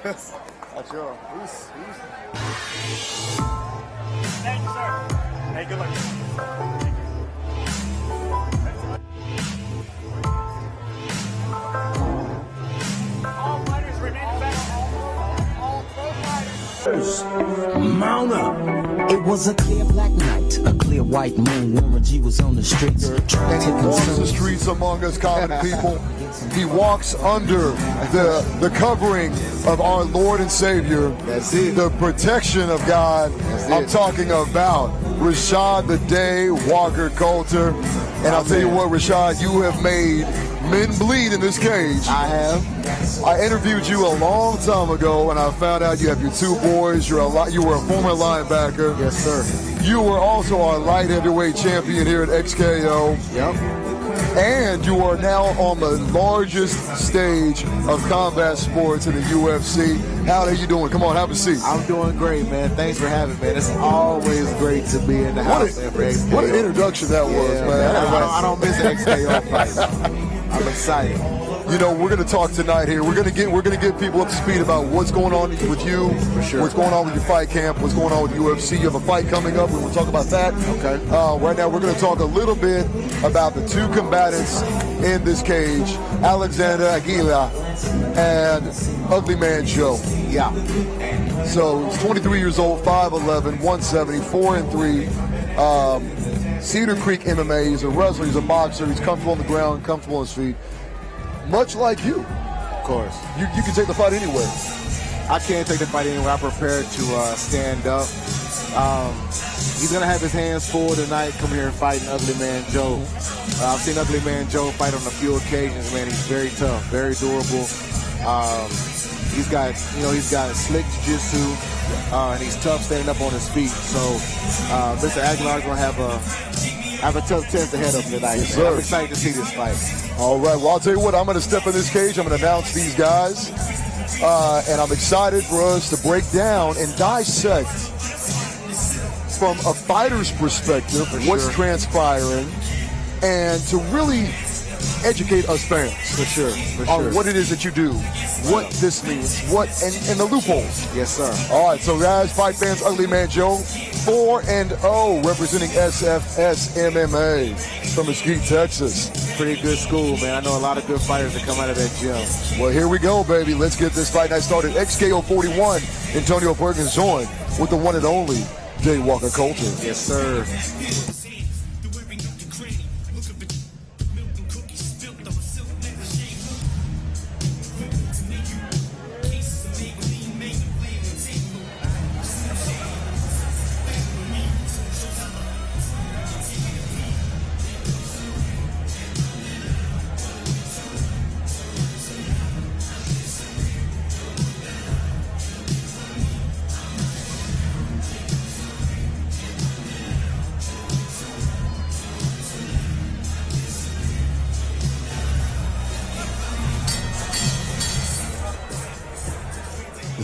That's your. Who's? Thank you, sir. Hey, good luck. All fighters remain back. All pro fighters. Mount up. It was a clear black night, a clear white moon. Warren G was on the streets. And he walks the streets among us common people. He walks under the covering of our Lord and Savior. That's it. The protection of God. I'm talking about Rashad the Day Walker Coulter. And I'll tell you what, Rashad, you have made men bleed in this cage. I have. I interviewed you a long time ago, and I found out you have your two boys. You were a former linebacker. Yes, sir. You were also our light heavyweight champion here at XKO. Yep. And you are now on the largest stage of combat sports in the UFC. How are you doing? Come on, have a seat. I'm doing great, man. Thanks for having me, man. It's always great to be in the house. What an introduction that was, man. I don't miss an XKO fight. I'm excited. You know, we're going to talk tonight here. We're going to get people up to speed about what's going on with you, for sure. What's going on with your fight camp, what's going on with UFC. You have a fight coming up. We're going to talk about that. Okay. Right now, we're going to talk a little bit about the two combatants in this cage, Alexander Aguilar and Uglyman Joe. Yeah. So he's 23 years old, 5'11", 170, 4-3. Cedar Creek MMA. He's a wrestler. He's a boxer. He's comfortable on the ground, comfortable on his feet. Much like you. Of course. You can take the fight anywhere. I can't take the fight anywhere. I'm prepared to stand up. He's going to have his hands full tonight coming here and fighting Uglyman Joe. I've seen Uglyman Joe fight on a few occasions, man. He's very tough, very durable. He's got slick jiu-jitsu, and he's tough standing up on his feet. So Mr. Aguilar's going to have a tough test ahead of him tonight. Yes, I'm excited to see this fight. All right, well, I'll tell you what, I'm going to step in this cage. I'm going to announce these guys. And I'm excited for us to break down and dissect from a fighter's perspective what's transpiring and to really educate us fans on what it is that you do, what this means, and the loopholes. Yes, sir. All right, so guys, fight fans, Uglyman Joe, 4-0, representing SFS MMA from Mesquite, Texas. Pretty good school, man. I know a lot of good fighters that come out of that gym. Well, here we go, baby. Let's get this fight night started. XKO 41, Antonio Perkins joined with the one and only Jay Walker Coulter. Yes, sir.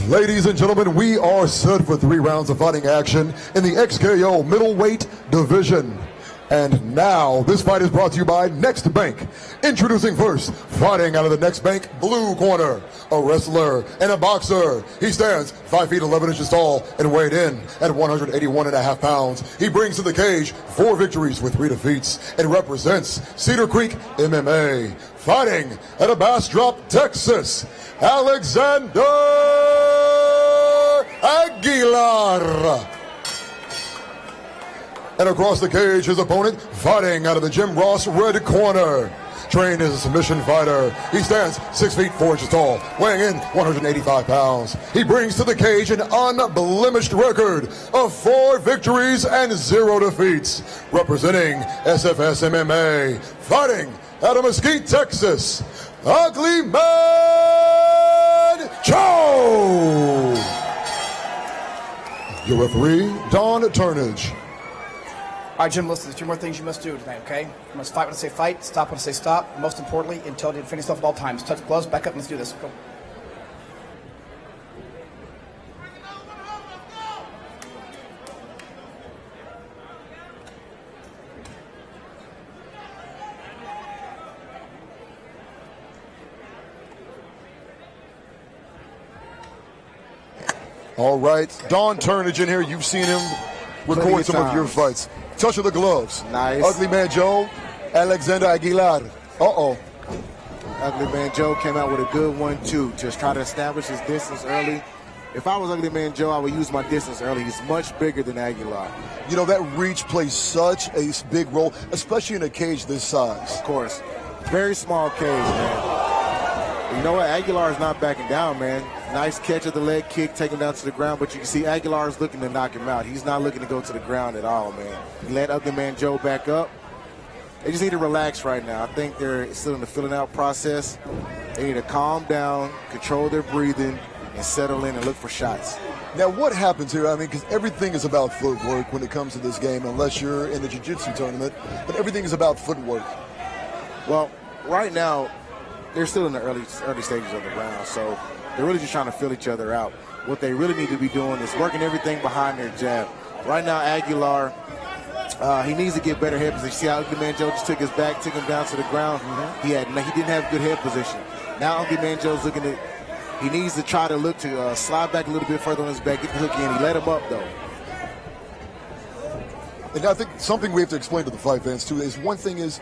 Ladies and gentlemen, we are set for 3 rounds of fighting action in the XKO middleweight division. And now, this fight is brought to you by Next Bank. Introducing first, fighting out of the Next Bank blue corner, a wrestler and a boxer. He stands 5 feet 11 inches tall and weighed in at 181.5 pounds. He brings to the cage 4 victories with 3 defeats and represents Cedar Creek MMA. Fighting out of Bastrop, Texas, Alexander Aguilar. And across the cage, his opponent, fighting out of the Jim Ross red corner. Trained as a submission fighter. He stands 6 feet 4 inches tall, weighing in 185 pounds. He brings to the cage an unblemished record of 4 victories and 0 defeats. Representing SFS MMA, fighting out of Mesquite, Texas, Uglyman Joe. Your referee, Don Turnage. All right, Jim, listen, there's 2 more things you must do tonight, okay? You must fight when I say fight, stop when I say stop. Most importantly, until you finish stuff at all times. Touch the gloves, back up, and let's do this. Go. All right, Don Turnage in here. You've seen him record of some of your times. fights. Touch of the gloves. Nice. Uglyman Joe, Alexander Aguilar. Uh-oh. Uglyman Joe came out with a good 1-2. Just try to establish his distance early. If I was Uglyman Joe, I would use my distance early. He's much bigger than Aguilar. You know, that reach plays such a big role, especially in a cage this size. Of course. Very small cage, man. You know what? Aguilar is not backing down, man. Nice catch of the leg kick, take him down to the ground. But you can see Aguilar is looking to knock him out. He's not looking to go to the ground at all, man. He let Uglyman Joe back up. They just need to relax right now. I think they're still in the filling out process. They need to calm down, control their breathing, and settle in and look for shots. Now, what happens here? I mean, because everything is about footwork when it comes to this game, unless you're in a jiu-jitsu tournament. But everything is about footwork. Well, right now, they're still in the early stages of the round, so they're really just trying to fill each other out. What they really need to be doing is working everything behind their jab. Right now, Aguilar, he needs to get better head position. See how Uglyman Joe just took his back, took him down to the ground? He didn't have good head position. Now Uglyman Joe's looking to, he needs to try to look to slide back a little bit further on his back, get the hook in. He let him up, though. And I think something we have to explain to the fight fans, too, is one thing is,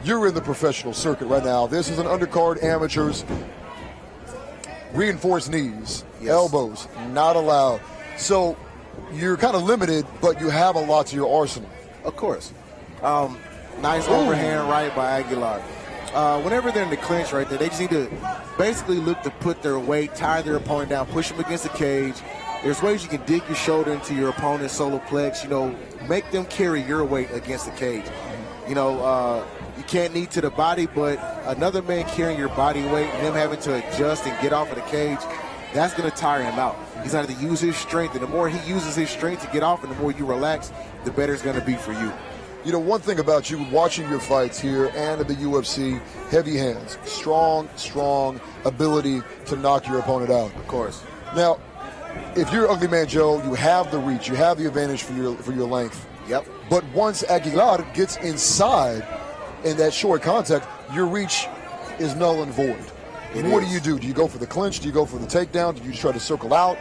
you're in the professional circuit right now. This is an undercard, amateurs, reinforced knees, elbows, not allowed. So you're kind of limited, but you have a lot to your arsenal. Of course. Nice overhand right by Aguilar. Whenever they're in the clinch right there, they just need to basically look to put their weight, tie their opponent down, push them against the cage. There's ways you can dig your shoulder into your opponent's solar plex, make them carry your weight against the cage. You can't knee to the body, but another man carrying your body weight and him having to adjust and get off of the cage, that's going to tire him out. He's going to have to use his strength, and the more he uses his strength to get off and the more you relax, the better it's going to be for you. You know, one thing about you watching your fights here and at the UFC, heavy hands, strong ability to knock your opponent out. Of course. Now, if you're Uglyman Joe, you have the reach, you have the advantage for your length. Yep. But once Aguilar gets inside in that short contact, your reach is null and void. What do? Do you go for the clinch? Do you go for the takedown? Do you try to circle out?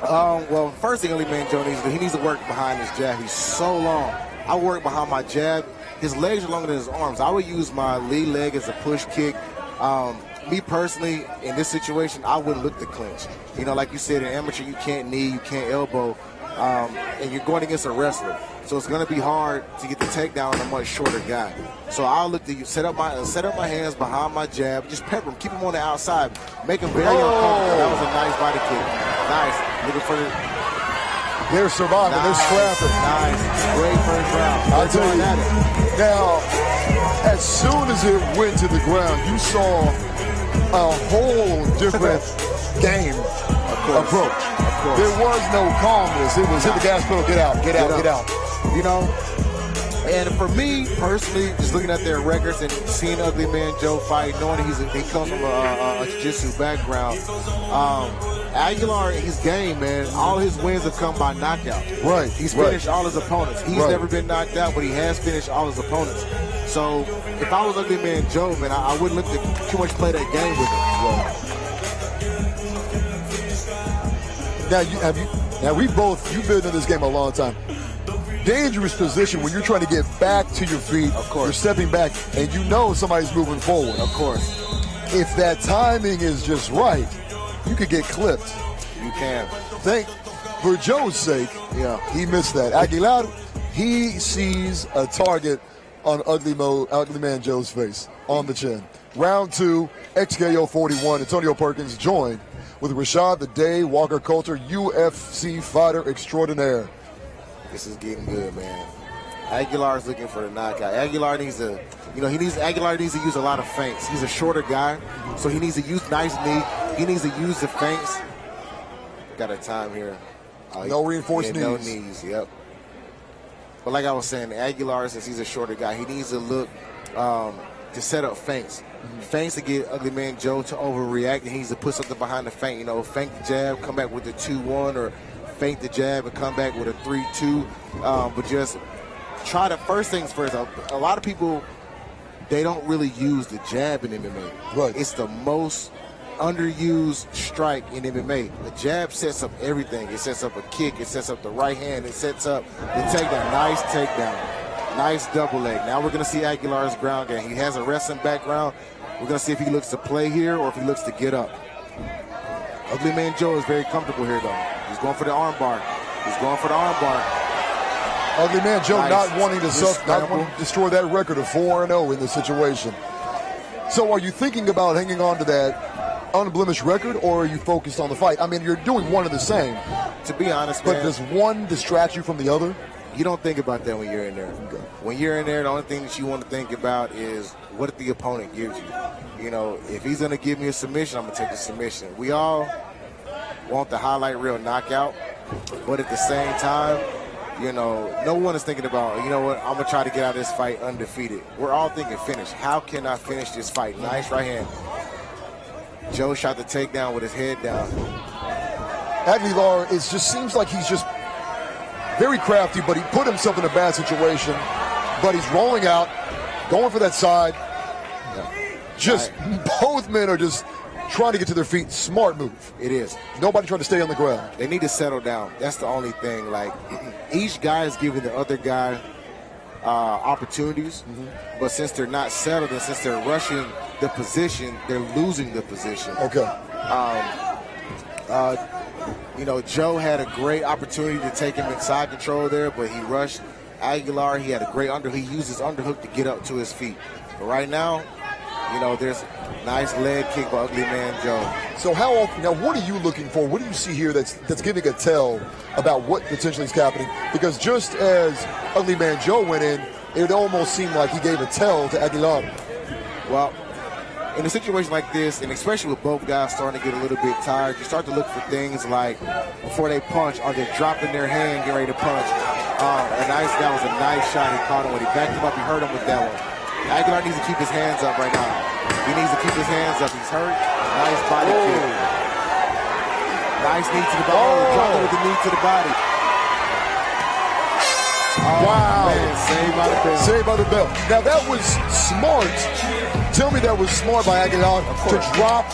Well, first thing Uglyman Joe needs to do, he needs to work behind his jab. He's so long. I work behind my jab. His legs are longer than his arms. I would use my lead leg as a push kick. Me personally, in this situation, I wouldn't look to clinch. Like you said, in amateur, you can't knee, you can't elbow, and you're going against a wrestler. So it's going to be hard to get the takedown on a much shorter guy. So I'll look to set up my hands behind my jab, just pepper him, keep him on the outside, make him very uncomfortable. That was a nice body kick. Nice. Looking for the... They're surviving. They're scrapping. Nice. Great first round. I'll tell you. Now, as soon as it went to the ground, you saw a whole different game approach. There was no calmness. It was hit the gas pedal, get out, get out. And for me personally, just looking at their records and seeing Uglyman Joe fight, knowing he comes from a jiu-jitsu background, Aguilar, his game, man, all his wins have come by knockout. Right. He's finished all his opponents. He's never been knocked out, but he has finished all his opponents. So if I was Uglyman Joe, man, I wouldn't look to too much play that game with him. Now you've been in this game a long time. Dangerous position when you're trying to get back to your feet. Of course. You're stepping back, and you know somebody's moving forward. Of course. If that timing is just right, you could get clipped. You can. For Joe's sake, he missed that. Aguilar, he sees a target on Uglyman Joe's face, on the chin. Round 2, XKO 41. Antonio Perkins joined with Rashad the Day Walker Coulter, UFC fighter extraordinaire. This is getting good, man. Aguilar's looking for the knockout. Aguilar needs to, Aguilar needs to use a lot of feints. He's a shorter guy, so he needs to use nice knee. He needs to use the feints. Got a time here. No reinforced knees. No knees, yep. But like I was saying, Aguilar, since he's a shorter guy, he needs to look to set up feints. Feints to get Uglyman Joe to overreact, and he needs to put something behind the feint. Feint the jab, come back with the 2-1, or feint the jab and come back with a 3-2. But just try to, first things first, a lot of people, they don't really use the jab in MMA. Right. It's the most underused strike in MMA. The jab sets up everything. It sets up a kick. It sets up the right hand. It sets up the takedown. Nice takedown. Nice double leg. Now we're going to see Aguilar's ground game. He has a wrestling background. We're going to see if he looks to play here or if he looks to get up. Uglyman Joe is very comfortable here, though. He's going for the arm bar. He's going for the arm bar. Uglyman Joe Nice. not wanting to destroy that record of 4-0 in this situation. So are you thinking about hanging on to that unblemished record, or are you focused on the fight? I mean, you're doing one and the same. To be honest, But man, does one distract you from the other? you don't think about that when you're in there. Okay. When you're in there, the only thing that you want to think about is what the opponent gives you. You know, if he's going to give me a submission, I'm going to take the submission. We all want the highlight reel knockout, but at the same time, you know, no one is thinking about, you know what, I'm going to try to get out of this fight undefeated. We're all thinking finish. How can I finish this fight? Nice right hand. Joe shot the takedown with his head down. Aguilar just seems like he's just very crafty, but he put himself in a bad situation. But he's rolling out, going for that side. Just both men are just trying to get to their feet. Smart move. It is. Nobody trying to stay on the ground. They need to settle down. That's the only thing. Like, each guy is giving the other guy opportunities, but since they're not settled and since they're rushing the position, they're losing the position. Okay. You know, Joe had a great opportunity to take him inside control there, but he rushed. Aguilar, he had a great he used his underhook to get up to his feet. But right now, you know, there's a nice leg kick by Uglyman Joe. So how often, now what are you looking for? What do you see here that's giving a tell about what potentially is happening? Because just as Uglyman Joe went in, it almost seemed like he gave a tell to Aguilar. Well, in a situation like this, and especially with both guys starting to get a little bit tired, you start to look for things like before they punch, are they dropping their hand, getting ready to punch? That was a nice shot. He caught him when he backed him up. He hurt him with that one. Aguilar needs to keep his hands up right now. He needs to keep his hands up. He's hurt. Nice body kick. Nice knee to the body. Drop it with the knee to the body. Wow. Man, saved by the bell. Saved by the bell. Now that was smart. Tell me that was smart by Aguilar to drop,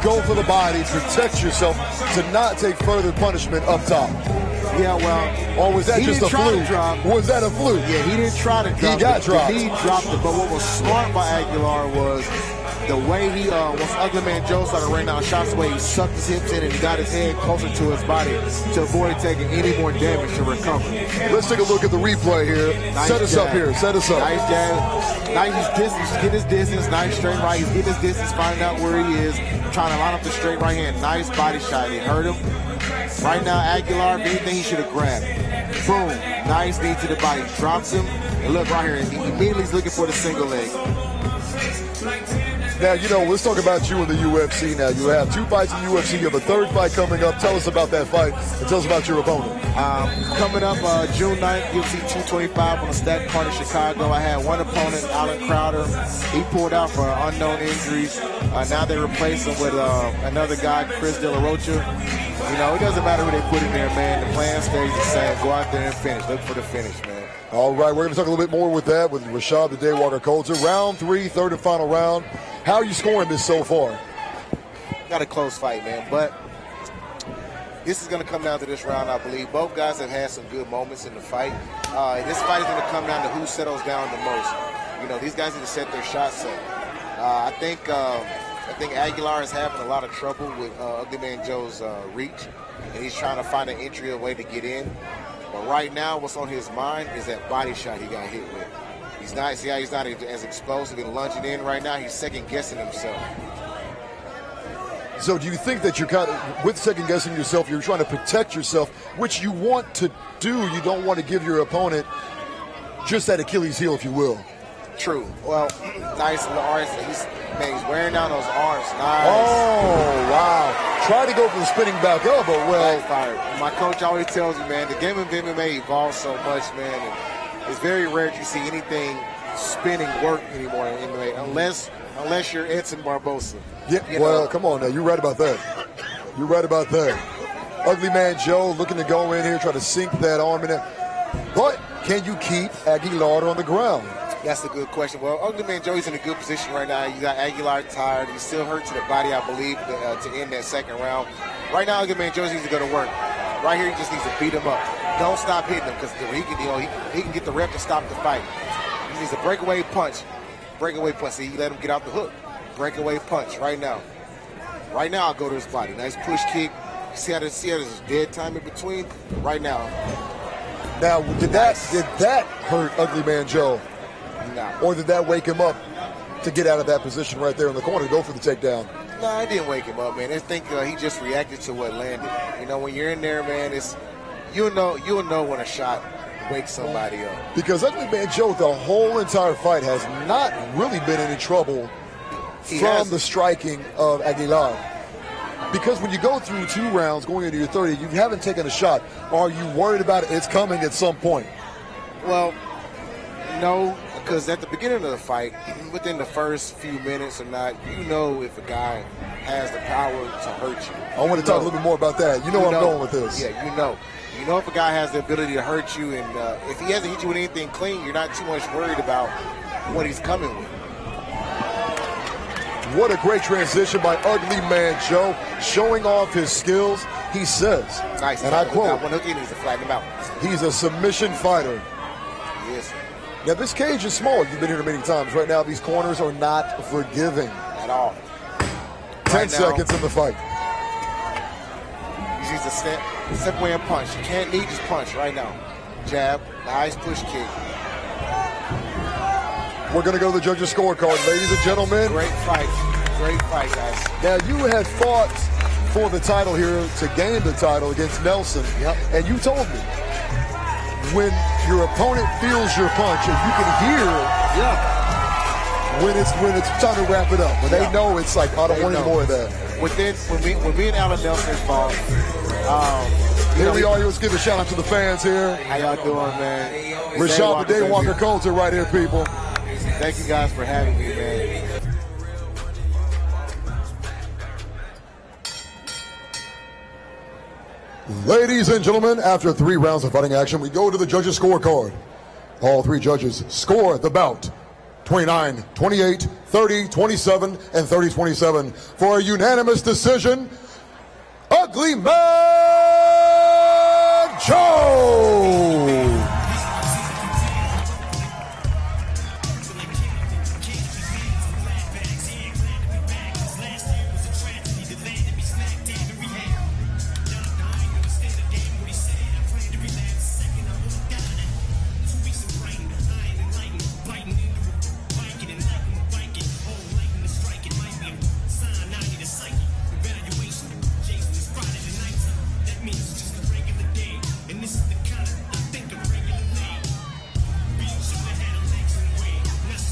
go for the body, protect yourself, to not take further punishment up top. Yeah, well, or was that just a fluke? Was that a fluke? Yeah, he didn't try to drop it. He got dropped. He dropped it, but what was smart by Aguilar was the way he, once Uglyman Joe started raining out shots away, he sucked his hips in and he got his head closer to his body to avoid taking any more damage to recover. Let's take a look at the replay here. Nice Set us jab. up here. Set us up. Nice jab. Nice distance. Get his distance. Nice straight right. He's getting his distance, finding out where he is, trying to line up the straight right hand. Nice body shot. It hurt him. Right now, Aguilar, if anything, he should have grabbed. Boom. Nice knee to the body. Drops him. And look right here. He immediately is looking for the single leg. Now, you know, let's talk about you in the UFC now. You have 2 fights in the UFC. You have a 3rd fight coming up. Tell us about that fight and tell us about your opponent. Coming up June 9th, UFC 225 on the stacked card in Chicago. I had one opponent, Alan Crowder. He pulled out for unknown injuries. Now they replace him with another guy, Chris De La Rocha. You know, it doesn't matter who they put in there, man. The plan stays the same. Go out there and finish. Look for the finish, man. All right, we're going to talk a little bit more with that with Rashad the Daywalker Coulter. Round 3, 3rd and final round. How are you scoring this so far? Got a close fight, man, but this is going to come down to this round, I believe. Both guys have had some good moments in the fight. This fight is going to come down to who settles down the most. You know, these guys need to set their shots up. I think Aguilar is having a lot of trouble with Uglyman Joe's reach, and he's trying to find an entry way to get in. But right now, what's on his mind is that body shot he got hit with. He's not as explosive and lunging in right now. He's second-guessing himself. So do you think that you're kind of, with second-guessing yourself, you're trying to protect yourself, which you want to do. You don't want to give your opponent just that Achilles heel, if you will. True. Well, nice in the arms. He's wearing down those arms. Nice. Oh, wow. Try to go for the spinning back elbow. Well, backfired. My coach always tells me, man, the game of MMA evolves so much, man. And it's very rare to see anything spinning work anymore in MMA, unless you're Edson Barbosa. Yeah, you well, know? come on now. You're right about that. You're right about that. Uglyman Joe looking to go in here, try to sink that arm in there. But can you keep Aguilar on the ground? That's a good question. Well, Uglyman Joey's in a good position right now. You got Aguilar tired. He's still hurt to the body, I believe, to end that second round. Right now, Uglyman Joey needs to go to work. Right here, he just needs to beat him up. Don't stop hitting him because he can get the rep to stop the fight. He needs a breakaway punch. Breakaway punch. See, you let him get out the hook. Breakaway punch right now. Right now, I'll go to his body. Nice push kick. See how there's dead time in between? Right now. Now, did that hurt Uglyman Joe? No. Or did that wake him up to get out of that position right there in the corner to go for the takedown? No, it didn't wake him up, man. I think he just reacted to what landed. You know, when you're in there, man, you'll know when a shot wakes somebody up. Because Uglyman Joe, the whole entire fight, has not really been in any trouble from the striking of Aguilar. Because when you go through 2 rounds going into your 30, you haven't taken a shot. Are you worried about it? It's coming at some point. Well, no, because at the beginning of the fight, within the first few minutes or not, you know if a guy has the power to hurt you. I want to talk a little bit more about that. You know where I'm going with this. Yeah, you know. You know if a guy has the ability to hurt you, and if he hasn't hit you with anything clean, you're not too much worried about what he's coming with. What a great transition by Uglyman Joe, showing off his skills. He says, nice. And I quote, one hook in, he's to flatten him out. He's a submission fighter. Yes. Now, this cage is small. You've been here many times. Right now, these corners are not forgiving. At all. 10 seconds in the fight. He needs to step away and punch. You can't need just punch right now. Jab, nice push kick. We're going to go to the judges' scorecard, ladies and gentlemen. Great fight, guys. Now, you had fought for the title here to gain the title against Nelson. Yep. And you told me when your opponent feels your punch and you can hear when it's time to wrap it up. When they know it's like, I don't want any more of that. When me and Alan Nelson fought, here we are. Let's give a shout out to the fans here. How y'all doing, man? Rashad the Day Walker Coulter right here, people. Thank you guys for having me, man. Ladies and gentlemen, after 3 rounds of fighting action, we go to the judges' scorecard. All 3 judges score the bout 29, 28, 30, 27, and 30, 27 for a unanimous decision. Uglyman Joe! Means